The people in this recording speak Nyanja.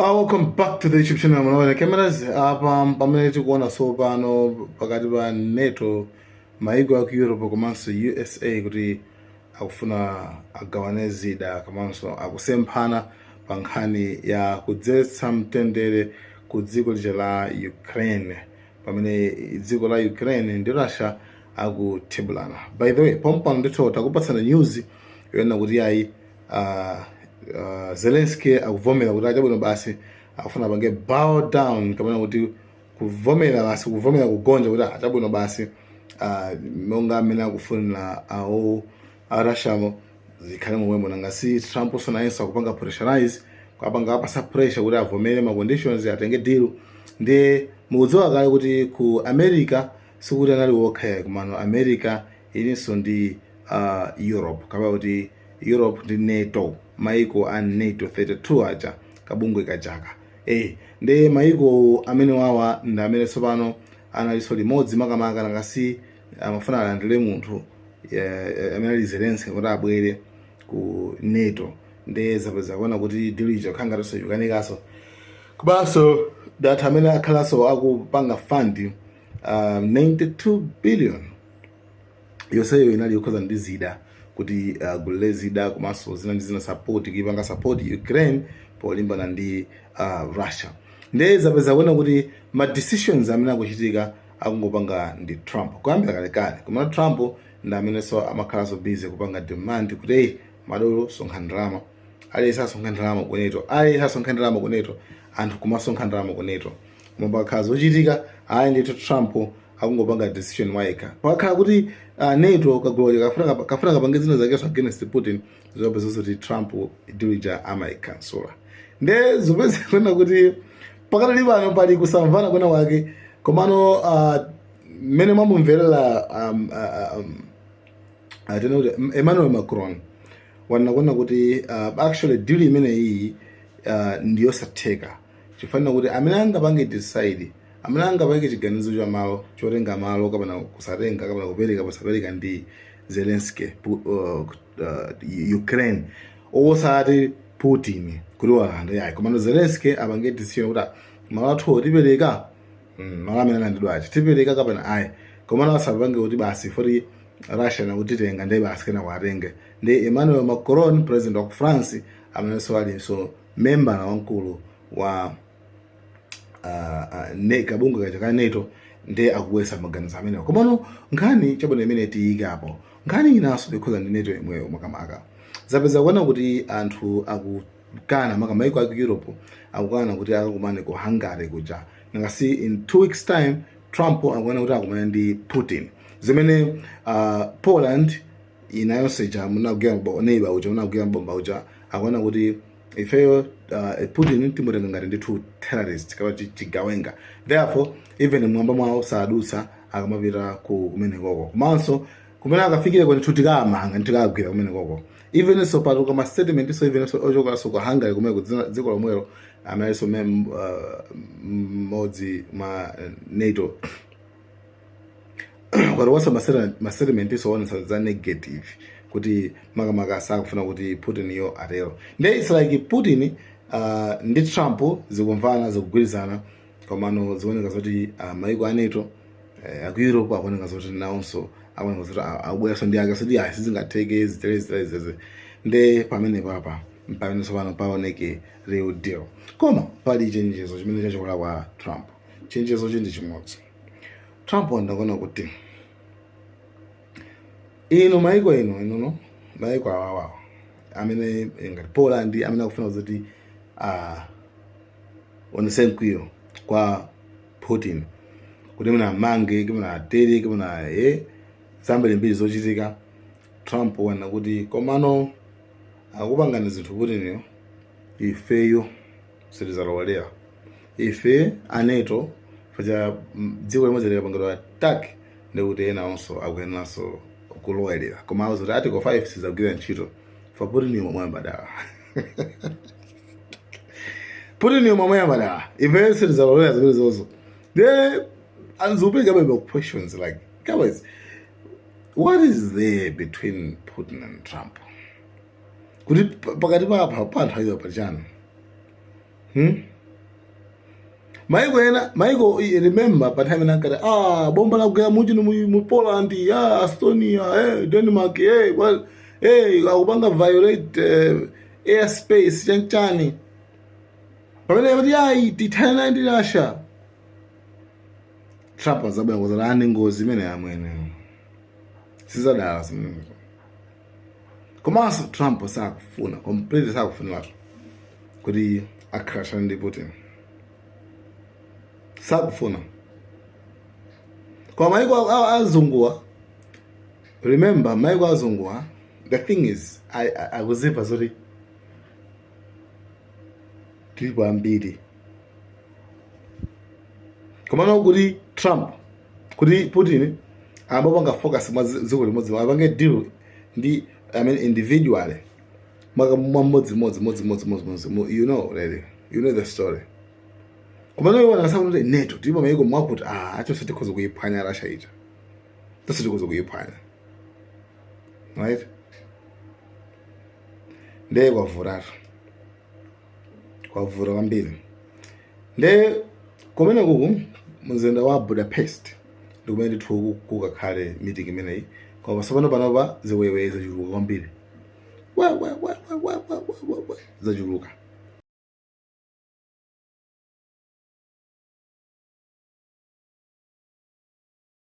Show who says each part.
Speaker 1: Welcome back to the YouTube channel. Mwana cameras apa pamene tikuona so pano pakati pa NATO maiko aku Europe komanso USA kuti akufuna agawane zida komanso akusemphana pa nkhani ya kudzetsa mtendere ku dziko lija la Ukraine pamene dziko la Ukraine ndi Russia akuthebulana. By the way, pompano ndithu takupatsana news yoona kuti yayi Zelensky akuvomera kuti achabwino basi akufuna pange bow down kapena kuti kuvomera basi kuvomera kugonja kuti achabwino basi monga amene akufunira awo Russia zikhale momwemo nangasi Trump sonayenso akupanga pressurize kwapanga apasa pressure kuti avomere ma conditions atenge deal ndi mukudziwa kale kuti ku America sikuti anali wokha kumano America ilinso ndi Europe kapena kuti Europe ndi NATO maiko a NATO 32 aja kabungwe kachaka ndi maiko amene wawa ndi amene tsopano analiso limodzi makamaka nangasi amafuna alandire munthu amene ali Zelensky kuti abwere ku NATO ndi zapeza kuona kuti dilija khangatonso yukanikaso kubaso datha amene akhalaso akupanga fund 92 billion yonseyo inali yokhoza ndi zida kuti gule zida komanso zina support kipanga support Ukraine polimbana ndi Russia ndi zapeza kuona kuti ma decisions amene akuchitika akungopanga ndi Trump kuyambira kalekale koma Trump ndi amene so amakhalaso busy kupanga demand kuti madolo sonkha ndalama alesa sonkha ndalama ku NATO alesa sonkha ndalama ku NATO anthu kumasonkha ndalama ku NATO momba khazo ochitika ayi ndithu Trump akungopanga decision waika pakhala kuti NATO kagolo kafuna kapange zina zake against Putin zopeza kuti Trump dilija amaikansula ndi zopeza kuona kuti pakati pano pali kusamvana kwena wake komano mene mamumverera Emmanuel Macron wanakuona kuti actually deal imene iyi ndiyo satheka chifanira kuti amene angapange decide amene angapange chiganizo cha malo chotenga malo kapena kusatenga kapena kupereka posapereka ndi Zelensky Ukraine osati Putin kuti walanda yayi komano Zelensky apange decision kuti malo athu tipereka malo amene alandidwa tipereka kapena ayi komano asapange kuti basi for Russia na kutitenga ndi basi kana watenge ndi Emmanuel Macron president of France amene so ali so member na wankulu wa kabungwe kachaka NATO ndi akuwesa maganizo amene komano nkhani chabwino imene tiyikapo nkhani inaso ikhoza ndi NATO imweyo makamaka zapeza kuona kuti anthu akukana maiko aku Europe akukana kuti akakumane ku Hungary kuja nangasi in 2 weeks time Trump akuona kuti akumane ndi Putin zimene Poland inayoseja munagera neighbor uja munagera bomba uja akuona kuti ifeyo Putin timutenga ngati ndithu terrorist kapati chigawenga therefore even mwamba mwawo sadusa akamapita kumene koko komanso kumene akafikire kwa ndithu tikamanga tikagwira kumene koko even so patu kama statement so even so ojoka so kwa Hungary kumene kudziko lomwelo amene so modzi ma NATO kwa wasa ma statement so on za negative kuti makamaka sakufuna kuti Putin yo atero ndi it's like Putin ndi Trump zikumvana zikugwirizana komano zioneka zoti maiko a NATO aku Europe akuoneka zoti nawonso akuoneka zoti abweso ndi akasoti sizingatheke ziterezeze ndi pamene papa mpamene sopano paoneke real deal koma pali chenjezo chimene chachokola kwa Trump chenjezo chindi chimodzi Trump ndakuona kuti ino maiko ino maiko awawa amene ngati Poland amene akufuna kuti onesenkwiyo kwa Putin kuti muna mange kimuna ateri kimuna zambiri mbiri zochitika Trump wana kuti komano akupangana zinthu Putin ifeyo sitizalowalera ife a NATO faja dziko limodzi likapangidwa attack ndi kuti ena onso akuyenaso kulowelera koma azoti article 5 sizagwira ntchito fa Putin momwe mbadala Putin momwe mbadala ife sitizalowalera zimene zozo then anzupika bebe questions like guys what is there between Putin and Trump kuti pakati pa anthu ayiwa pachana maiko remember pa time nakati bomba lakugera muchino mu Poland Estonia Denmark akupanga violate airspace chanchani pamene kuti tithana ndi Russia. Trump azabwera kuzala ane ngozi imene yamwene sizadala zimene komanso Trump sakufuna completely sakufuna kuti akhashane ndi Putin, sakufuna. Kwa maiko azunguwa, remember maiko azunguwa, the thing is akuziva zoti tilipo ambiri komano kuti Trump kuti Putin ambapanga focus mwa dziko limodzi apange deal ndi individually mmodzi, you know really, you know the story. Komano iwo anasema kuti NATO ndipo maiko mwakuti acho sitikhoza kuyiphwanya Russia ija, sitikhoza kuyiphwanya, right? Ndiye kwavura kwambiri. Ndiye kumene kuku mzinda wa Budapest ndikumene ndithu kukakhale meeting imeneyi koma tsopano panopa ziwewe zachuluka kwambiri zachuluka.